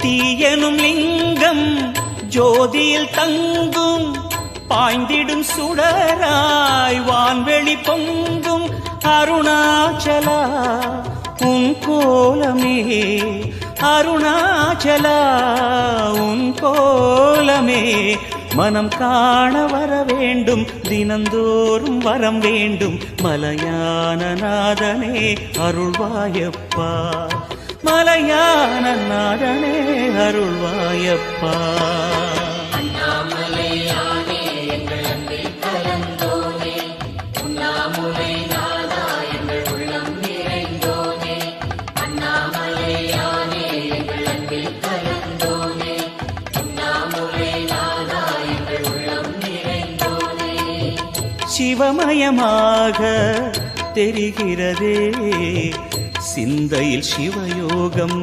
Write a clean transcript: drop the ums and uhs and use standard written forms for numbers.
தீயனும் லிங்கம் ஜோதியில் தங்கும் பாய்ந்திடும் சுடராய் வான்வெளி பொங்கும் அருணாச்சலா உன் கோலமே அருணாச்சலா உன் கோலமே மனம் காண வர வேண்டும் தினந்தோறும் வரம் வேண்டும் மலையான நாதனே அருள்வாயப்பா மலையான நாதனே அருள்வாயப்பா சிவமயமாக தெரிகிறதே சிந்தையில் சிவயோகம்